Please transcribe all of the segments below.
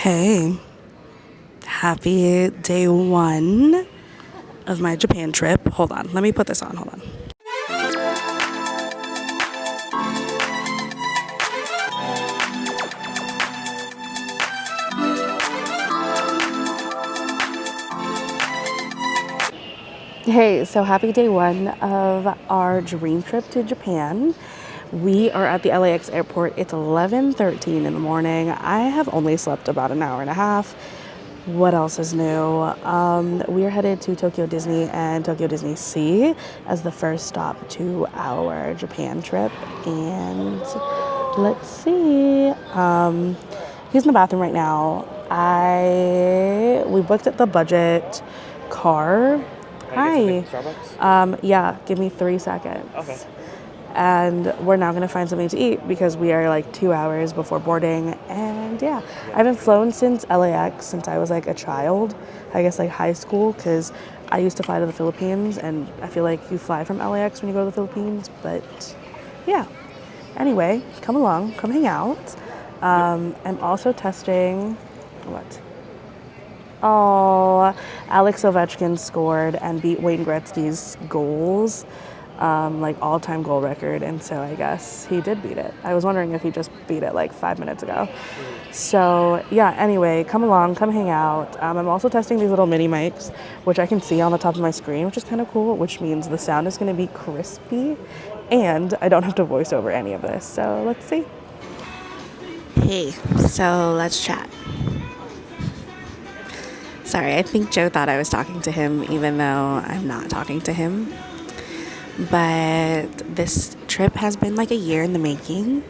Hey, happy day one of my Japan trip. Hold on, let me put this on. Hold on. Hey, so happy day one of our dream trip to Japan. We are at the LAX airport. It's 11:13 in the morning. I have only slept about an hour and a half. What else is new? We are headed to Tokyo Disney and Tokyo Disney Sea as the first stop to our Japan trip. And let's see. He's in the bathroom right now. We booked at the budget car. Hi. Starbucks? Yeah, give me 3 seconds. Okay. And we're now going to find something to eat because we are like 2 hours before boarding. And yeah, I haven't flown since LAX since I was like a child, I guess like high school, because I used to fly to the Philippines and I feel like you fly from LAX when you go to the Philippines. But yeah, anyway, come along, come hang out. I'm also testing what? Oh, Alex Ovechkin scored and beat Wayne Gretzky's goals, like all-time goal record, and so I guess he did beat it. I was wondering if he just beat it like 5 minutes ago. So yeah, anyway, come along, come hang out. I'm also testing these little mini mics, which I can see on the top of my screen, which is kind of cool, which means the sound is going to be crispy, and I don't have to voice over any of this. So let's see. Hey, so let's chat. Sorry, I think Joe thought I was talking to him, even though I'm not talking to him. But this trip has been like a year in the making.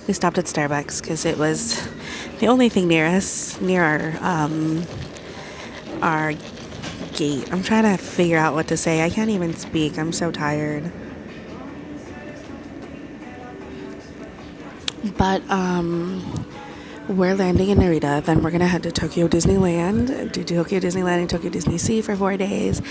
We stopped at Starbucks because it was the only thing near us, near our gate. I'm trying to figure out what to say. I can't even speak. I'm so tired. But we're landing in Narita, then we're going to head to Tokyo Disneyland, do Tokyo Disneyland and Tokyo Disney Sea for 4 days,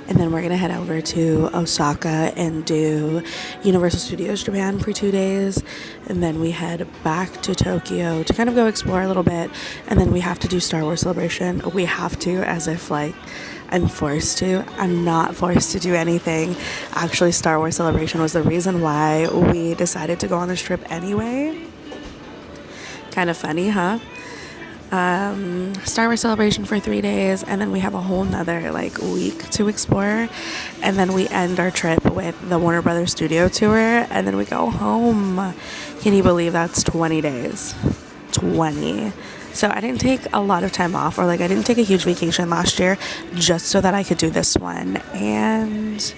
and then we're going to head over to Osaka and do Universal Studios Japan for 2 days, and then we head back to Tokyo to kind of go explore a little bit, and then we have to do Star Wars Celebration. We have to, as if like I'm forced to. I'm not forced to do anything. Actually, Star Wars Celebration was the reason why we decided to go on this trip anyway. Kind of funny, huh? Star Wars Celebration for 3 days, and then we have a whole nother like week to explore, and then we end our trip with the Warner Brothers Studio Tour, and then we go home. Can you believe that's 20 days? 20. So I didn't take a lot of time off, or like I didn't take a huge vacation last year just so that I could do this one. And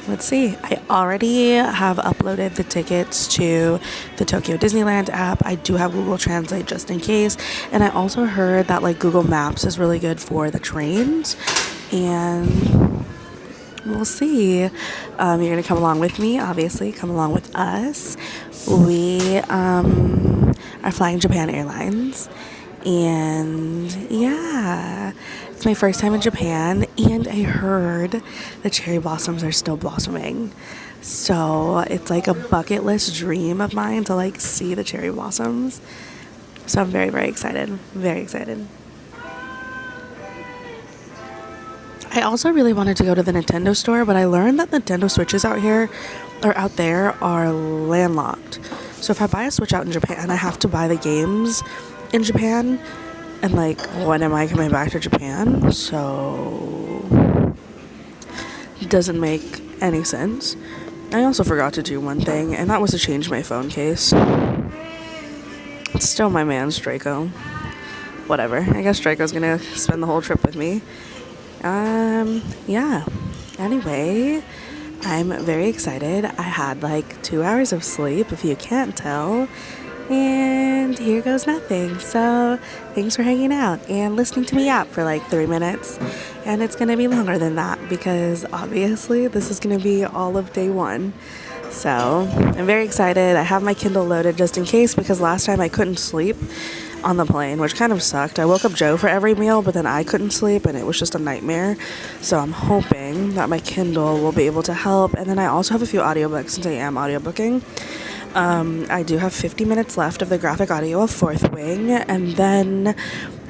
let's see, I already have uploaded the tickets to the Tokyo Disneyland app. I do have Google Translate just in case. And I also heard that like Google Maps is really good for the trains. And we'll see. You're going to come along with me, obviously. Come along with us. We are flying Japan Airlines. And yeah, it's my first time in Japan, and I heard the cherry blossoms are still blossoming. So it's like a bucket list dream of mine to like see the cherry blossoms. So I'm very, very excited. Very excited. I also really wanted to go to the Nintendo store, but I learned that Nintendo Switches out there are landlocked. So if I buy a Switch out in Japan, I have to buy the games in Japan, and like when am I coming back to Japan? So it doesn't make any sense. I also forgot to do one thing, and that was to change my phone case. It's still my man's Draco. Whatever, I guess Draco's gonna spend the whole trip with me. Yeah, anyway, I'm very excited. I had like 2 hours of sleep, if you can't tell. And here goes nothing. So thanks for hanging out and listening to me yap for like 3 minutes. And it's going to be longer than that because obviously this is going to be all of day one. So I'm very excited. I have my Kindle loaded just in case because last time I couldn't sleep on the plane, which kind of sucked. I woke up Joe for every meal, but then I couldn't sleep and it was just a nightmare. So I'm hoping that my Kindle will be able to help. And then I also have a few audiobooks since I am audiobooking. I do have 50 minutes left of the graphic audio of Fourth Wing, and then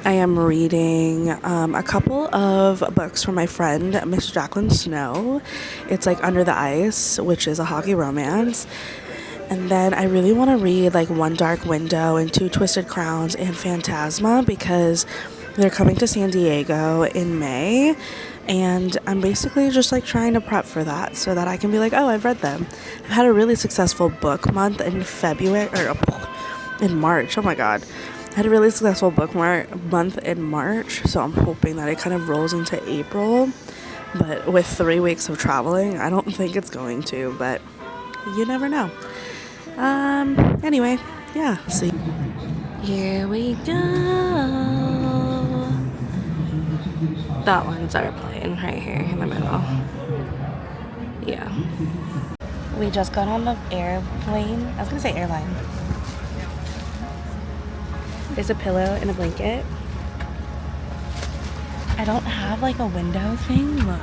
I am reading a couple of books from my friend, Miss Jacqueline Snow. It's like Under the Ice, which is a hockey romance. And then I really want to read like One Dark Window and Two Twisted Crowns and Phantasma because they're coming to San Diego in May. And I'm basically just like trying to prep for that so that I can be like, oh, I've read them. I've had a really successful book month in February, or in March. Oh my God. I had a really successful book month in March. So I'm hoping that it kind of rolls into April. But with 3 weeks of traveling, I don't think it's going to, but you never know. Anyway, yeah, see. Here we go. That one's our plane right here in the middle. Yeah. We just got on the airplane. I was gonna say airline. There's a pillow and a blanket. I don't have like a window thing. Look.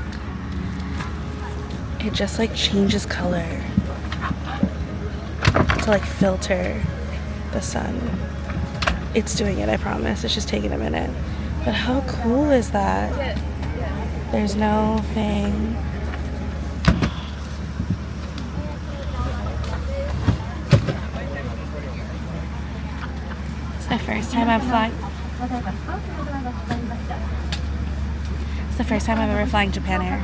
It just like changes color to like filter the sun. It's doing it, I promise. It's just taking a minute. But how cool is that? There's no thing. It's the first time I'm flying. It's the first time I'm ever flying Japan Air.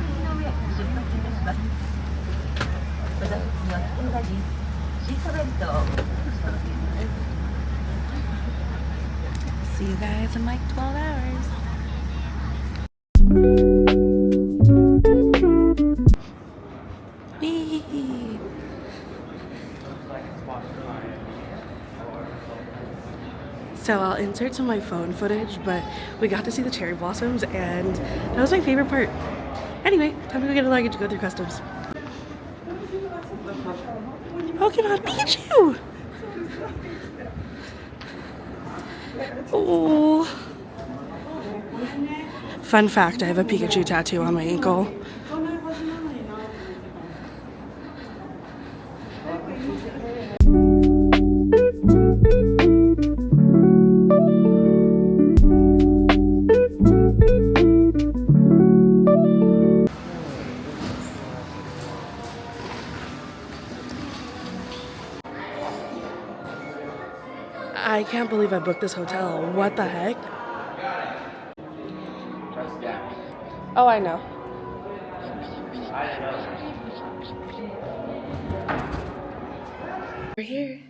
See you guys in like 12 hours. Whee! So I'll insert some of my phone footage, but we got to see the cherry blossoms and that was my favorite part. Anyway, time to go get a luggage to go through customs. Pokemon Pikachu! Oh. Fun fact, I have a Pikachu tattoo on my ankle. I can't believe I booked this hotel. What the heck? Oh, I know. We're here.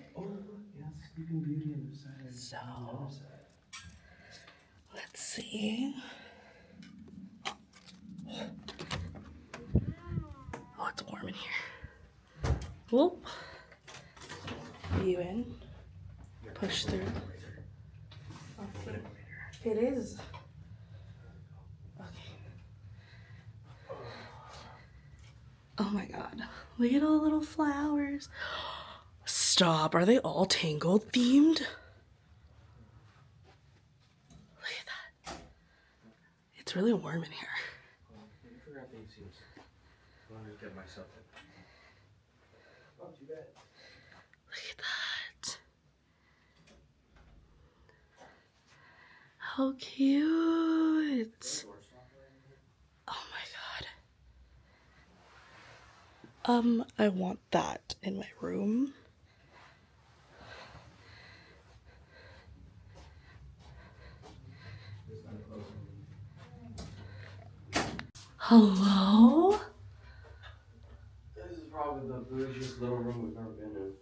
So, let's see. Oh, it's warm in here. Whoop. You in? Push through. Okay. It is. Okay. Oh my God. Look at all the little flowers. Stop. Are they all Tangled themed? Look at that. It's really warm in here. Look at that. How cute. Oh my God. I want that in my room. Hello? This is probably the bougiest little room we've ever been in.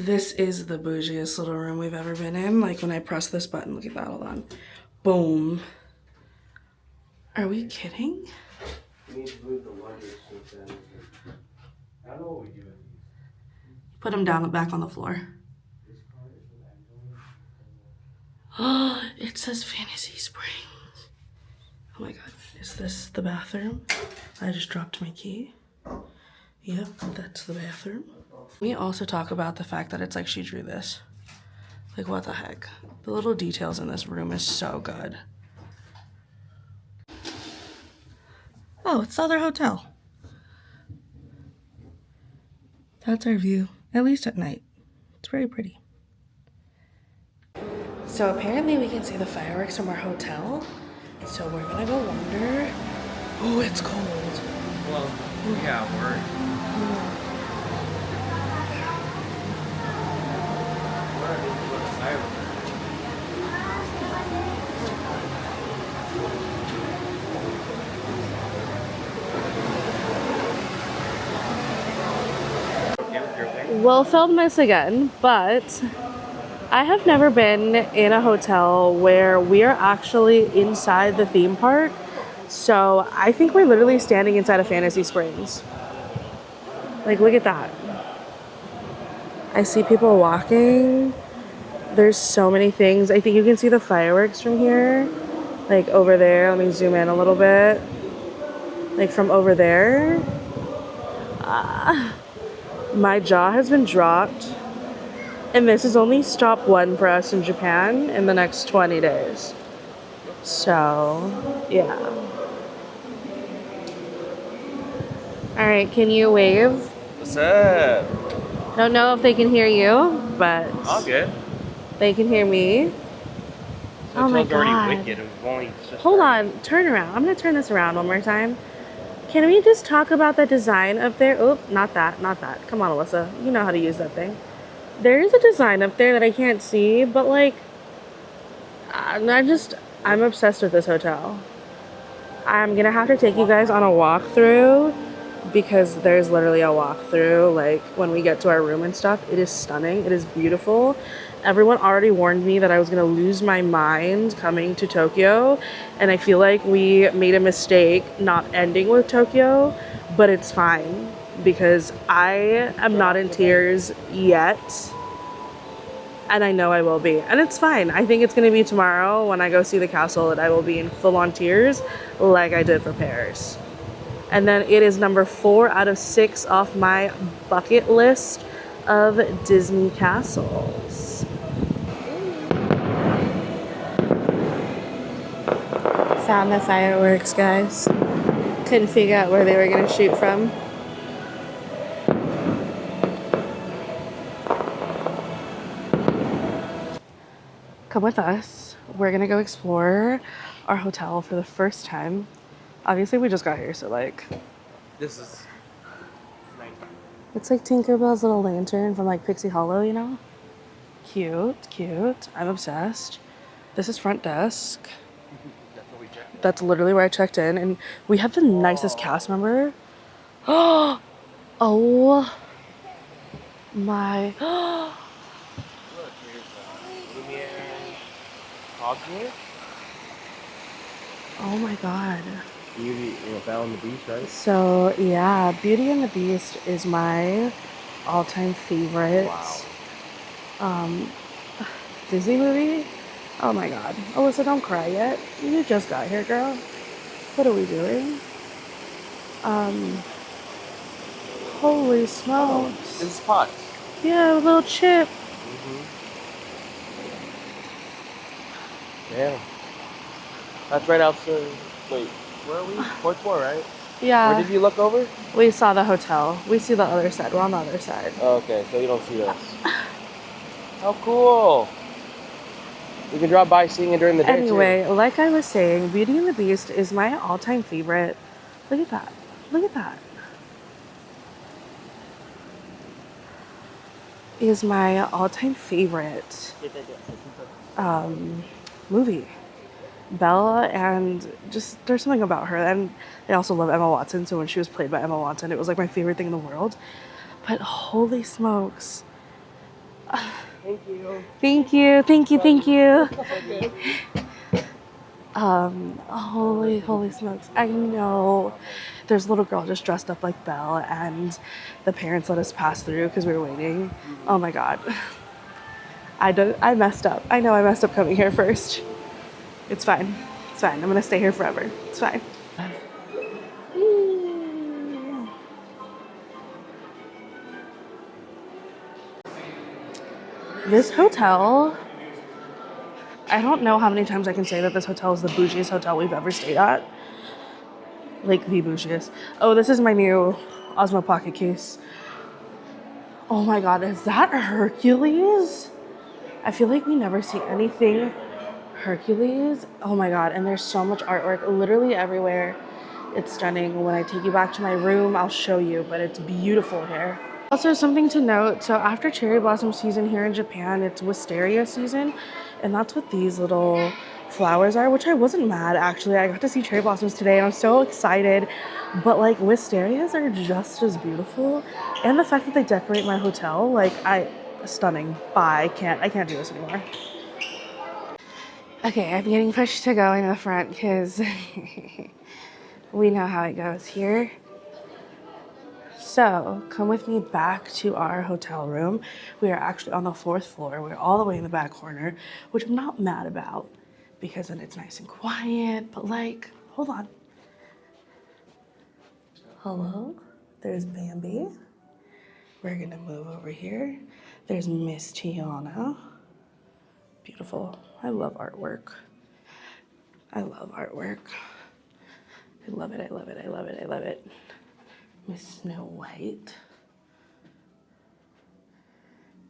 This is the bougiest little room we've ever been in. Like when I press this button, look at that, hold on. Boom. Are we kidding? We need to move the luggage since then. I don't know what we do with these. Put them down back on the floor. This card is with Magnolia. Oh, it says Fantasy Springs. Oh my God, is this the bathroom? I just dropped my key. Yep, that's the bathroom. We also talk about the fact that it's like she drew this. Like what the heck? The little details in this room is so good. Oh, it's the other hotel. That's our view, at least at night. very pretty. So apparently we can see the fireworks from our hotel. So we're gonna go wander. Oh, it's cold. Well, yeah, We'll film this again, but I have never been in a hotel where we are actually inside the theme park. So I think we're literally standing inside of Fantasy Springs. Like, look at that. I see people walking. There's so many things. I think you can see the fireworks from here. Like over there. Let me zoom in a little bit. Like from over there. My jaw has been dropped. And this is only stop one for us in Japan in the next 20 days. So, yeah. All right, can you wave? What's up? Don't know if they can hear you, but All good. they can hear me. So Oh my it's already God. wicked. We've only just Hold on, turn around. I'm gonna turn this around one more time. Can we just talk about the design up there? Oh, not that, not that. Come on, Alyssa. You know how to use that thing. There is a design up there that I can't see, but like, I'm obsessed with this hotel. I'm gonna have to take you guys on a walkthrough because there's literally a walkthrough. Like when we get to our room and stuff, it is stunning. It is beautiful. Everyone already warned me that I was gonna lose my mind coming to Tokyo, and I feel like we made a mistake not ending with Tokyo, but it's fine because I am not in tears yet. And I know I will be. And it's fine. I think it's going to be tomorrow when I go see the castle that I will be in full-on tears like I did for Paris. And then it is number 4 out of 6 off my bucket list of Disney castles. Found the fireworks, guys. Couldn't figure out where they were going to shoot from. Come with us. We're gonna go explore our hotel for the first time. Obviously, we just got here, so like, This is it's like Tinkerbell's little lantern from like Pixie Hollow, you know? Cute, cute. I'm obsessed. This is front desk. That's literally where I checked in, and we have the nicest cast member. Oh my. look, here's Lumiere, Hogwarts, Oh my God. Beauty, Belle and the Beast, right? So yeah, Beauty and the Beast is my all-time favorite Disney movie. Oh my God. Alyssa, don't cry yet. You just got here, girl. What are we doing? Holy smokes. This is Potts. Yeah, a little chip. Yeah. That's right outside. Wait, where are we? Port 4, right? Yeah. Where did you look over? We saw the hotel. We see the other side. We're on the other side. Oh, okay, so you don't see us. How cool. We can drop by seeing it during the day Anyway, like I was saying, Beauty and the Beast is my all-time favorite. Look at that. Look at that. Is my all-time favorite movie. Bella, and just there's something about her. And I also love Emma Watson, so when she was played by Emma Watson, it was like my favorite thing in the world. But holy smokes. Thank you. Thank you, thank you, thank you. Holy smokes. I know there's a little girl just dressed up like Belle, and the parents let us pass through because we were waiting. Oh my God. I messed up. I know I messed up coming here first. It's fine. It's fine. I'm gonna stay here forever. It's fine. This hotel, I don't know how many times I can say that this hotel is the bougiest hotel we've ever stayed at. Like the bougiest. Oh, this is my new Osmo Pocket case. Oh my god, is that Hercules? I feel like we never see anything Hercules. Oh my god, and there's so much artwork literally everywhere. It's stunning. When I take you back to my room, I'll show you, but it's beautiful here. Also, something to note, so after cherry blossom season here in Japan, it's wisteria season, and that's what these little flowers are, which I wasn't mad actually. I got to see cherry blossoms today and I'm so excited. But like wisterias are just as beautiful, and the fact that they decorate my hotel, like stunning. Bye. I can't do this anymore. Okay, I'm getting pushed to go in the front because we know how it goes here. So, come with me back to our hotel room. We are actually on the 4th floor. We're all the way in the back corner, which I'm not mad about because then it's nice and quiet. But, like, hold on. Hello? There's Bambi. We're gonna move over here. There's Miss Tiana. Beautiful. I love artwork. I love artwork. I love it. I love it. I love it. I love it. Miss Snow White.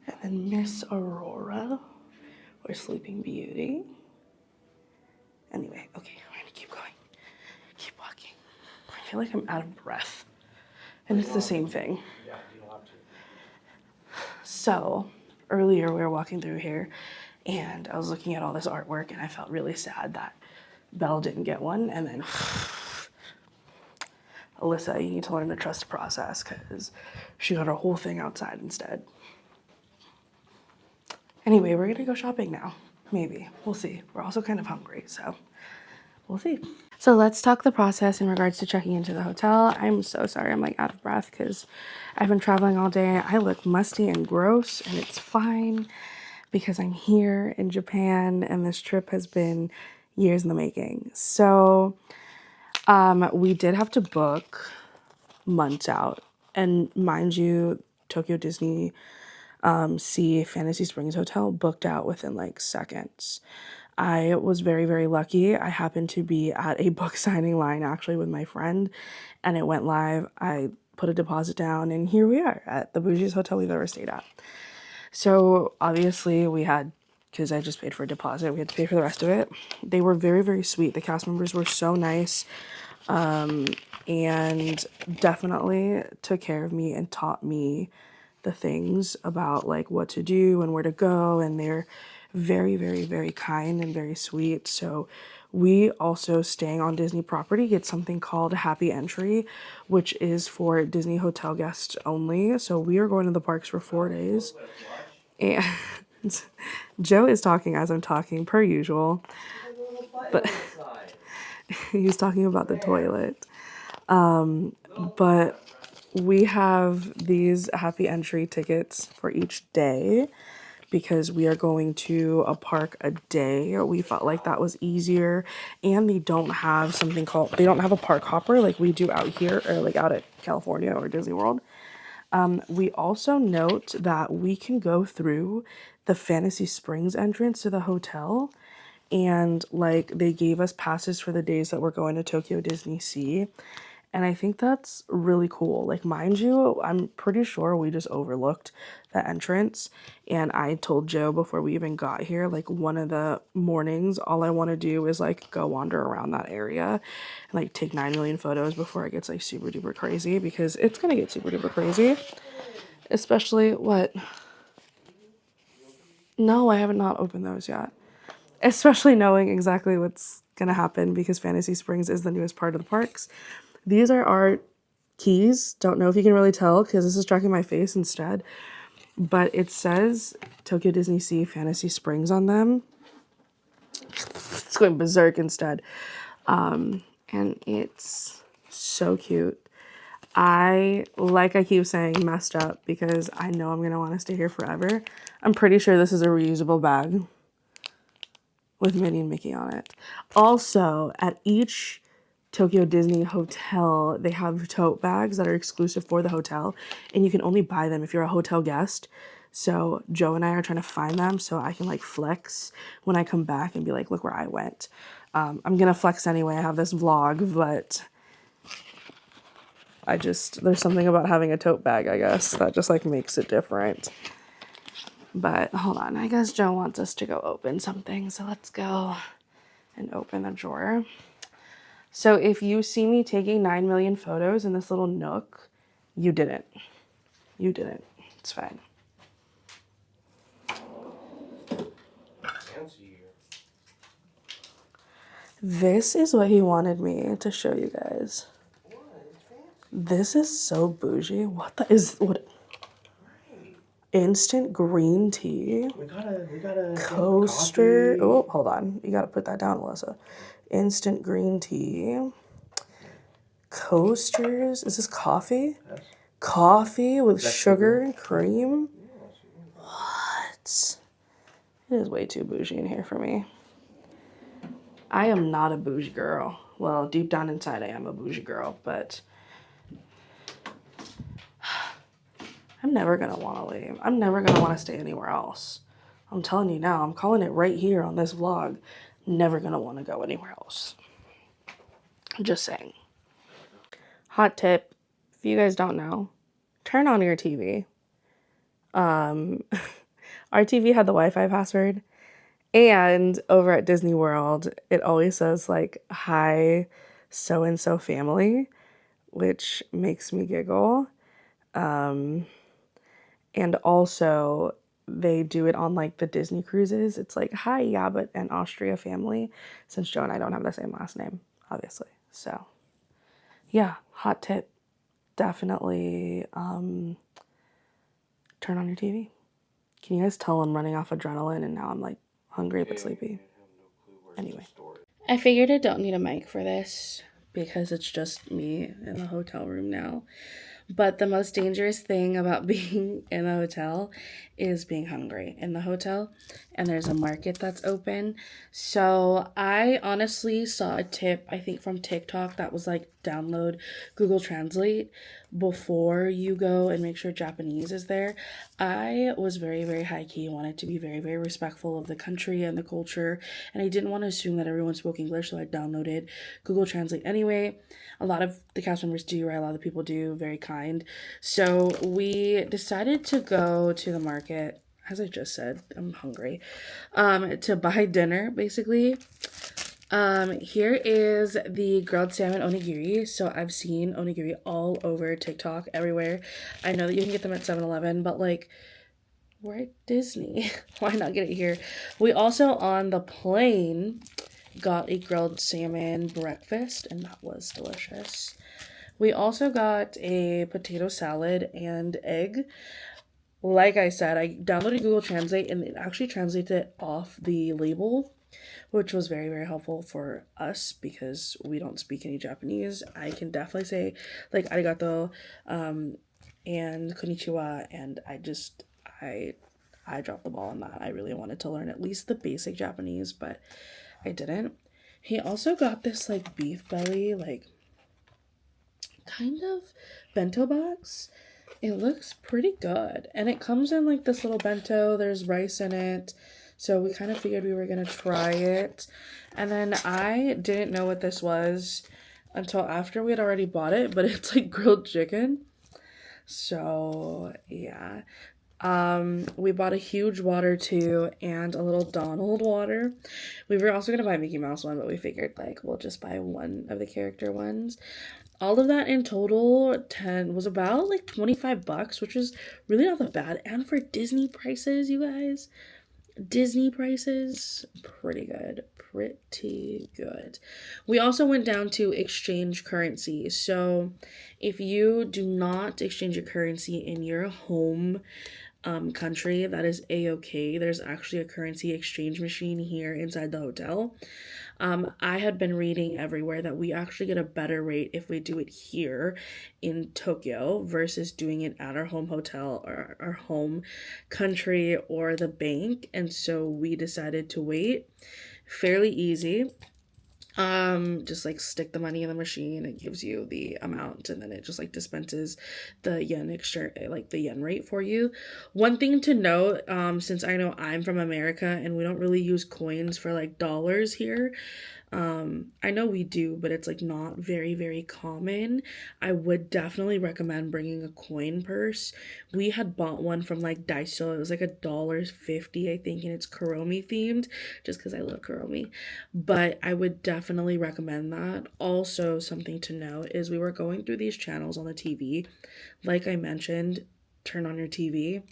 And then Miss Aurora, or Sleeping Beauty. Anyway, okay, we're gonna keep going. Keep walking. I feel like I'm out of breath. And it's the same thing. Yeah, you don't have to. So, earlier we were walking through here and I was looking at all this artwork and I felt really sad that Belle didn't get one. And then, Alyssa, you need to learn to trust the process because she got her whole thing outside instead. Anyway, we're gonna go shopping now. Maybe. We'll see. We're also kind of hungry, so we'll see. So let's talk the process in regards to checking into the hotel. I'm so sorry I'm like out of breath because I've been traveling all day. I look musty and gross and it's fine because I'm here in Japan and this trip has been years in the making. So we did have to book months out. And mind you, Tokyo Disney Sea Fantasy Springs Hotel booked out within like seconds. I was very, very lucky. I happened to be at a book signing line actually with my friend and it went live. I put a deposit down and here we are at the bougiest hotel we've ever stayed at. So obviously we had, because I just paid for a deposit, we had to pay for the rest of it. They were very, very sweet. The cast members were so nice and definitely took care of me and taught me the things about like what to do and where to go, and they're very, very, very kind and very sweet. So we also, staying on Disney property, get something called Happy Entry, which is for Disney hotel guests only. So we are going to the parks for 4 days and Joe is talking as I'm talking per usual, but he's talking about the toilet. But we have these happy entry tickets for each day because we are going to a park a day. We felt like that was easier, and they don't have they don't have a park hopper like we do out here or like out at California or Disney World. We also note that we can go through the Fantasy Springs entrance to the hotel, and like they gave us passes for the days that we're going to Tokyo Disney Sea. And I think that's really cool. Like, mind you, I'm pretty sure we just overlooked the entrance. And I told Joe before we even got here, like, one of the mornings, all I want to do is, like, go wander around that area and, like, take 9 million photos before it gets, like, super duper crazy. Because it's going to get super duper crazy. Especially, what? No, I have not opened those yet. Especially knowing exactly what's going to happen because Fantasy Springs is the newest part of the parks. These are our keys. Don't know if you can really tell because this is tracking my face instead. But it says Tokyo Disney Sea Fantasy Springs on them. It's going berserk instead. And it's so cute. Like I keep saying, messed up because I know I'm going to want to stay here forever. I'm pretty sure this is a reusable bag with Minnie and Mickey on it. Also, at each Tokyo Disney hotel, they have tote bags that are exclusive for the hotel, and you can only buy them if you're a hotel guest. So Joe and I are trying to find them so I can like flex when I come back and be like, look where I went. I'm gonna flex anyway. I have this vlog, but there's something about having a tote bag, I guess, that just like makes it different. But hold on, I guess Joe wants us to go open something, so let's go and open the drawer. So if you see me taking 9 million photos in this little nook, you didn't. You didn't. It's fine. This is what he wanted me to show you guys. This is so bougie. What? Instant green tea. We gotta Coaster. Oh, hold on. You gotta put that down, Alyssa. Instant green tea. Coasters. Is this coffee? Yes. Coffee with sugar and cream? What? It is way too bougie in here for me. I am not a bougie girl. Well, deep down inside I am a bougie girl, but I'm never gonna want to leave. I'm never gonna want to stay anywhere else. I'm telling you now, I'm calling it right here on this vlog. Never gonna want to go anywhere else. Just saying. Hot tip, if you guys don't know, turn on your TV. Our TV had the Wi-Fi password, and over at Disney World, it always says like, hi, so-and-so family, which makes me giggle. And also, they do it on like the Disney cruises. It's like, hi, Yabbit and Austria family, since Joe and I don't have the same last name, obviously. So, yeah, hot tip. Definitely turn on your TV. Can you guys tell I'm running off adrenaline and now I'm like hungry but sleepy? Anyway. I figured I don't need a mic for this because it's just me in the hotel room now. But the most dangerous thing about being in a hotel is being hungry in the hotel. And there's a market that's open. So I honestly saw a tip, I think from TikTok, that was like download Google Translate before you go and make sure Japanese is there. I was very, very high key, wanted to be very, very respectful of the country and the culture. And I didn't want to assume that everyone spoke English, so I downloaded Google Translate anyway. A lot of the cast members do, right? A lot of the people do, very kind. So we decided to go to the market, as I just said, I'm hungry, to buy dinner, basically. Here is the grilled salmon onigiri. So I've seen onigiri all over TikTok, everywhere. I know that you can get them at 7-Eleven, but like, we're at Disney. Why not get it here? We also, on the plane, got a grilled salmon breakfast, and that was delicious. We also got a potato salad and egg. Like I said, I downloaded Google Translate, and it actually translates it off the label, which was very, very helpful for us because we don't speak any Japanese. I can definitely say like arigato and konnichiwa, and I dropped the ball on that. I really wanted to learn at least the basic Japanese, but I didn't. He also got this like beef belly, like kind of bento box. It looks pretty good, and it comes in like this little bento. There's rice in it, so we kind of figured we were gonna try it. And then I didn't know what this was until after we had already bought it, but it's like grilled chicken. So yeah. We bought a huge water too and a little Donald water. We were also gonna buy a Mickey Mouse one, but we figured like we'll just buy one of the character ones. All of that in total was about like $25, which is really not that bad. And for Disney prices, you guys, Disney prices, pretty good. Pretty good. We also went down to exchange currency. So if you do not exchange your currency in your home country, that is a-okay. There's actually a currency exchange machine here inside the hotel. I had been reading everywhere that we actually get a better rate if we do it here in Tokyo versus doing it at our home hotel or our home country or the bank. And so we decided to wait. Fairly easy. Just like stick the money in the machine, it gives you the amount, and then it just like dispenses the yen exchange, like the yen rate for you. One thing to note, since I know I'm from America and we don't really use coins for like dollars here, I know we do, but it's like not very, very common. I would definitely recommend bringing a coin purse. We had bought one from like Daiso. It was like $1.50, I think, and it's Kuromi themed, just because I love Kuromi. But I would definitely recommend that. Also, something to note is we were going through these channels on the TV. Like I mentioned, turn on your TV.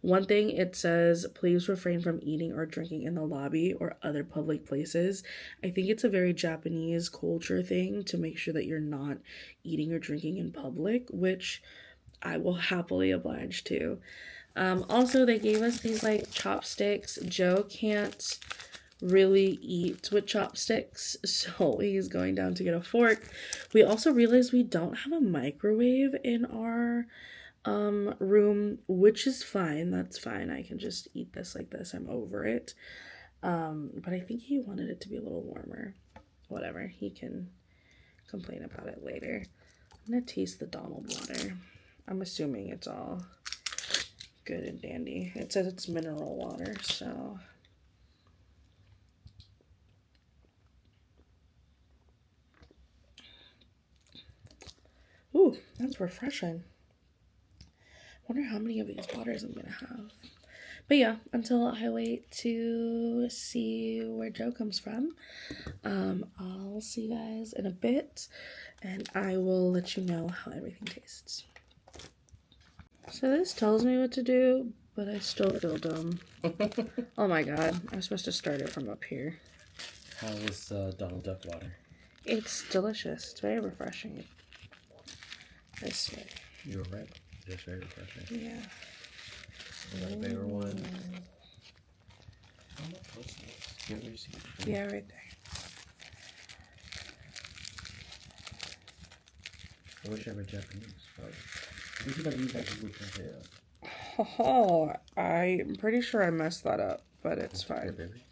One thing it says, please refrain from eating or drinking in the lobby or other public places. I think it's a very Japanese culture thing to make sure that you're not eating or drinking in public, which I will happily oblige to. Also, they gave us these like chopsticks. Joe can't really eat with chopsticks, so he's going down to get a fork. We also realized we don't have a microwave in our room, which is fine. That's fine. I can just eat this like this. I'm over it. But I think he wanted it to be a little warmer. Whatever. He can complain about it later. I'm gonna taste the Donald water. I'm assuming it's all good and dandy. It says it's mineral water, so. Ooh, that's refreshing. Wonder how many of these waters I'm gonna have. But yeah, until I wait to see where Joe comes from, I'll see you guys in a bit, and I will let you know how everything tastes. So this tells me what to do, but I still feel dumb. Oh my god, I'm supposed to start it from up here. How is Donald Duck water? It's delicious. It's very refreshing. This way. You were right. It's very refreshing. Yeah. Is that a bigger one? Oh, what's this? Get your receipt. Yeah, right there. I wish I were Japanese, but we should have used that Google Translate. Oh, I'm pretty sure I messed that up, but it's fine. Okay, baby.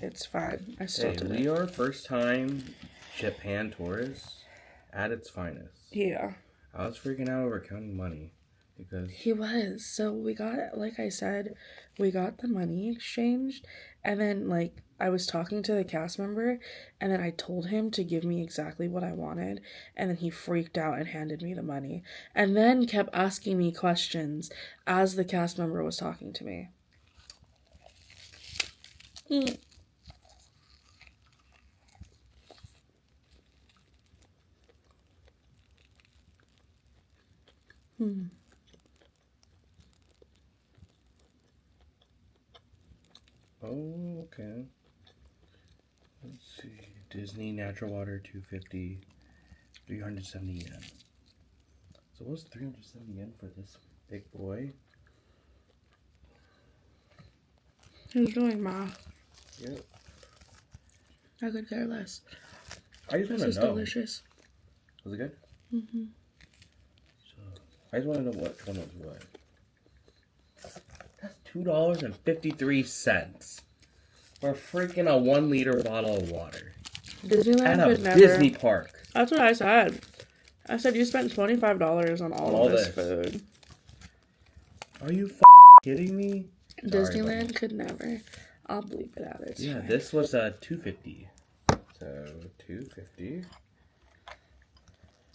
It's fine. I still did we it. are first time Japan tourists at its finest. Yeah. I was freaking out over counting money because He was. So we got, like I said, we got the money exchanged, and then like I was talking to the cast member, and then I told him to give me exactly what I wanted, and then he freaked out and handed me the money, and then kept asking me questions as the cast member was talking to me. oh, okay. Let's see. Disney natural water 250, 370 yen. So what's 370 yen for this big boy? He's doing math. Yep. I could care less. I just want This to is know. delicious. Was it good? Mm-hmm. So I just want to know which one was what. That's $2.53 for freaking a 1 liter bottle of water Disneyland at a could never. Disney park. That's what I said. I said you spent $25 on all of this food. Are you kidding me? Disneyland could never. I'll bleep it out. It's Yeah, fine. this was $2.50. So $2.50.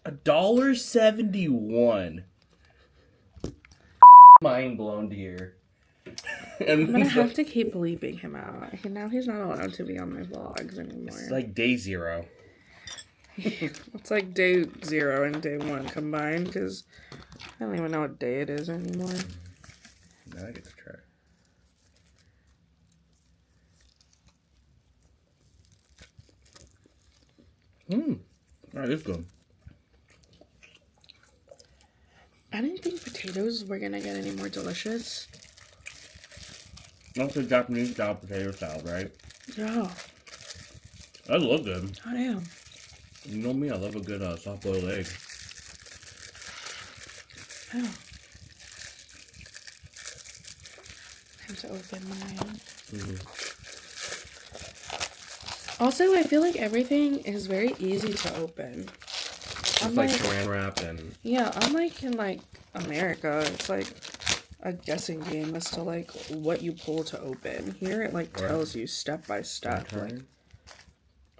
$1.71. Mind blown here. I'm gonna have to keep bleeping him out. Now he's not allowed to be on my vlogs anymore. It's like day 0. It's like day 0 and day 1 combined, because I don't even know what day it is anymore. Now I get to try. Alright, this is good. I didn't think potatoes were gonna get any more delicious. That's a Japanese style potato salad, right? Yeah. That look good. Oh, damn. You know me, I love a good soft boiled egg. Oh. I have to open mine. Also, I feel like everything is very easy to open. It's like saran wrap and... Yeah, unlike in like America, it's like a guessing game as to like what you pull to open. Here it like tells you step by step. Like,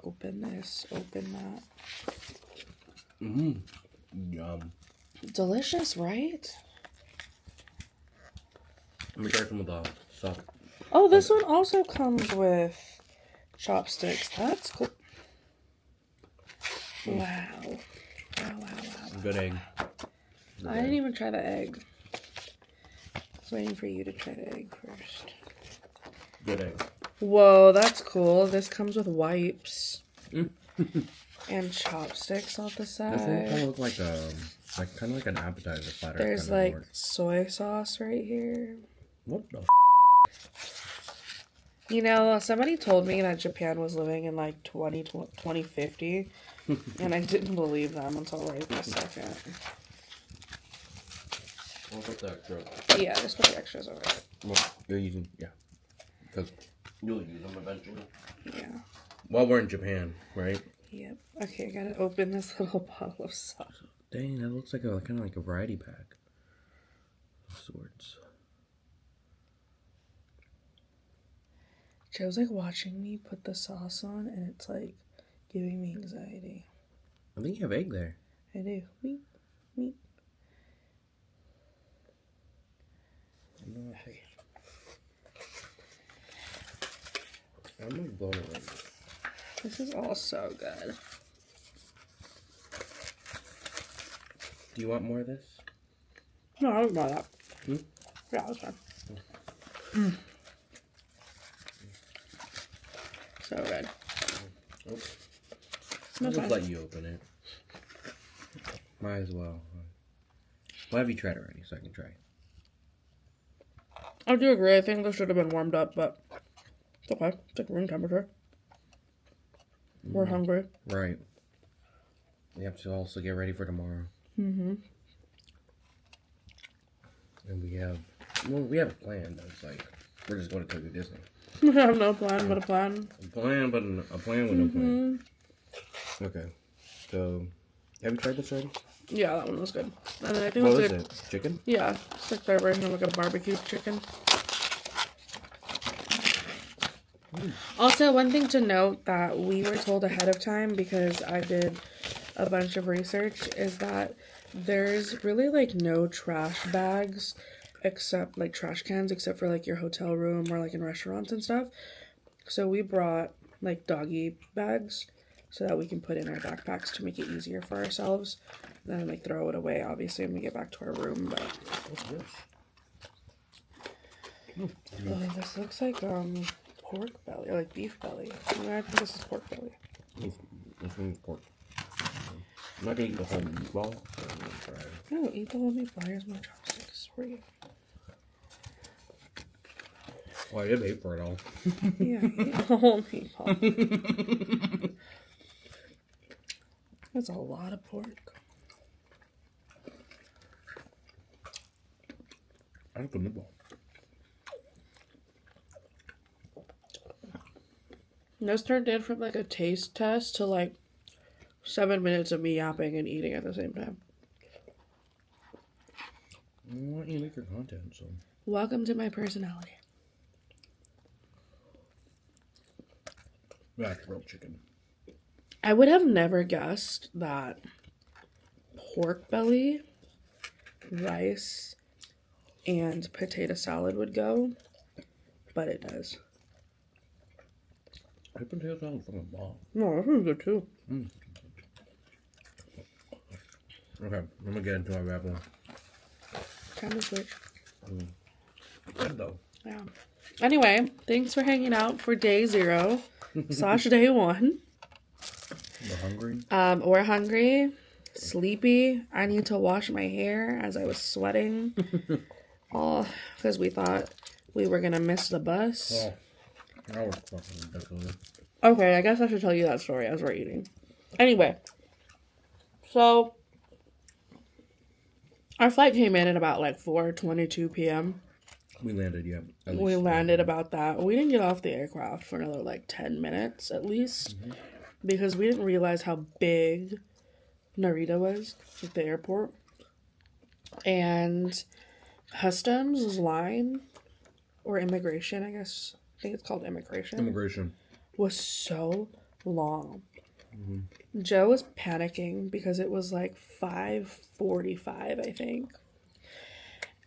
Open this, open that. Yum. Delicious, right? Let me try some of the sauce. Oh, this one also comes with chopsticks. That's cool. Wow. Wow. Good egg. I didn't even try the egg. I was waiting for you to try the egg first. Good egg. Whoa, that's cool. This comes with wipes and chopsticks off the side. This one kind of looks like kind of like an appetizer platter. There's kind of like board. soy sauce right here. What the? You know, somebody told me that Japan was living in like 2050, and I didn't believe them until right this second. I'll put the extra. Yeah, just put the extras over it. Well, you're using, yeah. Because you'll use them eventually. Yeah. While we're in Japan, right? Yep. Okay, I gotta open this little bottle of sauce. Dang, that looks like kind of like a variety pack of sorts. Joe's like watching me put the sauce on, and it's like giving me anxiety. I think you have egg there. I do. Meep. I'm like blown away. This is all so good. Do you want more of this? No, I don't know that. Hmm? Yeah, that's fine. So good. Oh. No, I'll just fine. let you open it. Might as well. Well, have you tried it already, so I can try. I do agree. I think this should have been warmed up, but it's okay. It's like room temperature. We're hungry. Right. We have to also get ready for tomorrow. Mm-hmm. And we have a plan. Though. It's like we're just going to Tokyo Disney. We have no plan but a plan. A plan with no plan. Okay. So, have you tried this already? Yeah, that one was good. And then I think What it's was like, it? Chicken? yeah, it's like their version of like a barbecue chicken. Also, one thing to note that we were told ahead of time, because I did a bunch of research, is that there's really like no trash bags except like trash cans, except for like your hotel room or like in restaurants and stuff. So we brought like doggy bags so that we can put in our backpacks to make it easier for ourselves. Then like throw it away obviously when we get back to our room. But What's this? oh, this looks like pork belly or like beef belly. I think this is pork belly. This one's pork. I'm not gonna eat the whole meatball. But I'm gonna try it. No, eat the whole meatball. Here's my chopsticks for you. Well, I did pay for it all. Yeah, eat the whole meatball. That's a lot of pork. I like the meatball. This turned in from like a taste test to like 7 minutes of me yapping and eating at the same time. I want you to make your content, so. Welcome to my personality. That's grilled chicken. I would have never guessed that pork belly, rice, and potato salad would go, but it does. I potato salad from a ball. No, this is good too. Okay, I'm gonna get into our wrap up. Time to switch. Good though. Yeah. Anyway, thanks for hanging out for day 0 / day 1. We're hungry. We're hungry, sleepy. I need to wash my hair as I was sweating. Because we thought we were gonna miss the bus. Oh, that was fucking ridiculous. Okay, I guess I should tell you that story as we're eating. Anyway, so our flight came in at about like 4:22 p.m. We landed, yeah. At We least. landed about that. We didn't get off the aircraft for another like 10 minutes at least, because we didn't realize how big Narita was, like the airport. And customs line, or immigration, I guess. I think it's called immigration. Immigration. Was so long. Mm-hmm. Joe was panicking because it was like 5:45, I think.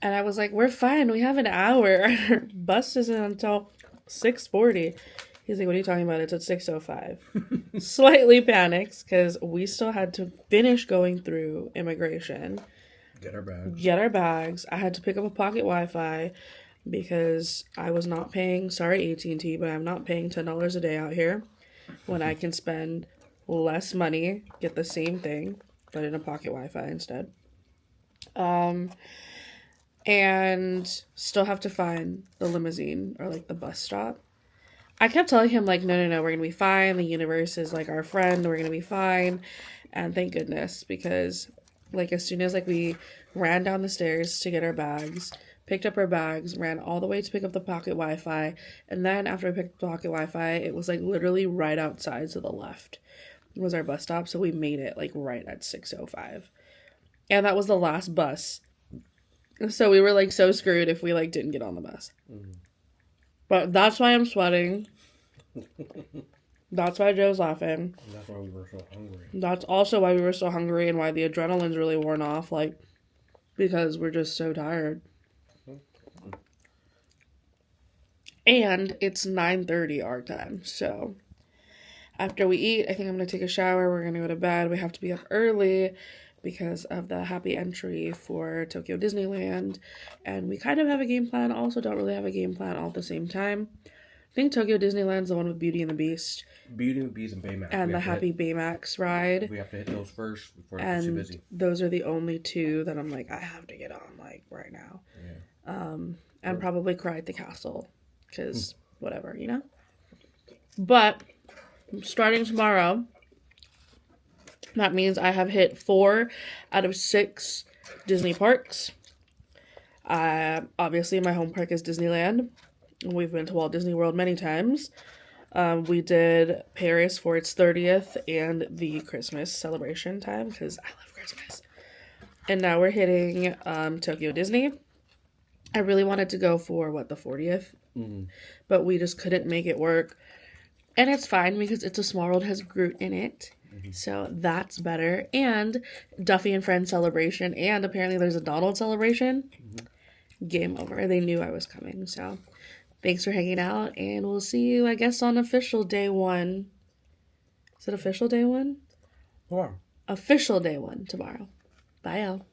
And I was like, we're fine. We have an hour. Our bus isn't until 6:40. He's like, what are you talking about? It's at 6:05. Slightly panics because we still had to finish going through immigration. Get our bags. Get our bags. I had to pick up a pocket Wi-Fi because I was not paying, sorry AT&T, but I'm not paying $10 a day out here when I can spend less money, get the same thing, but in a pocket Wi-Fi instead. And still have to find the limousine or like the bus stop. I kept telling him like, no, we're gonna be fine. The universe is like our friend. We're gonna be fine. And thank goodness, because like as soon as like we ran down the stairs to get our bags, picked up our bags, ran all the way to pick up the pocket Wi-Fi, and then after I picked up the pocket Wi-Fi, it was like literally right outside to the left was our bus stop, so we made it like right at 6:05. And that was the last bus. So we were like so screwed if we like didn't get on the bus. Mm. But that's why I'm sweating. That's why Joe's laughing. And that's why we were so hungry. That's also why we were so hungry and why the adrenaline's really worn off, like, because we're just so tired. Mm-hmm. And it's 9:30 our time, so after we eat, I think I'm going to take a shower. We're going to go to bed. We have to be up early because of the happy entry for Tokyo Disneyland. And we kind of have a game plan, also don't really have a game plan all at the same time. I think Tokyo Disneyland's the one with Beauty and the Beast. Beauty and the Beast and Baymax. And the Happy Baymax ride. We have to hit those first before it's too busy. Those are the only two that I'm like, I have to get on, like, right now. Yeah. And probably cry at the castle. Because, whatever, you know? But starting tomorrow, that means I have hit 4 out of 6 Disney parks. Obviously, my home park is Disneyland. We've been to Walt Disney World many times. We did Paris for its 30th and the Christmas celebration time because I love Christmas. And now we're hitting Tokyo Disney. I really wanted to go for, the 40th? Mm-hmm. But we just couldn't make it work. And it's fine because It's a Small World has Groot in it. Mm-hmm. So that's better. And Duffy and Friends celebration. And apparently there's a Donald celebration. Mm-hmm. Game over. They knew I was coming. So thanks for hanging out. And we'll see you, I guess, on official day 1. Is it official day 1? Tomorrow. Official day 1 tomorrow. Bye, y'all.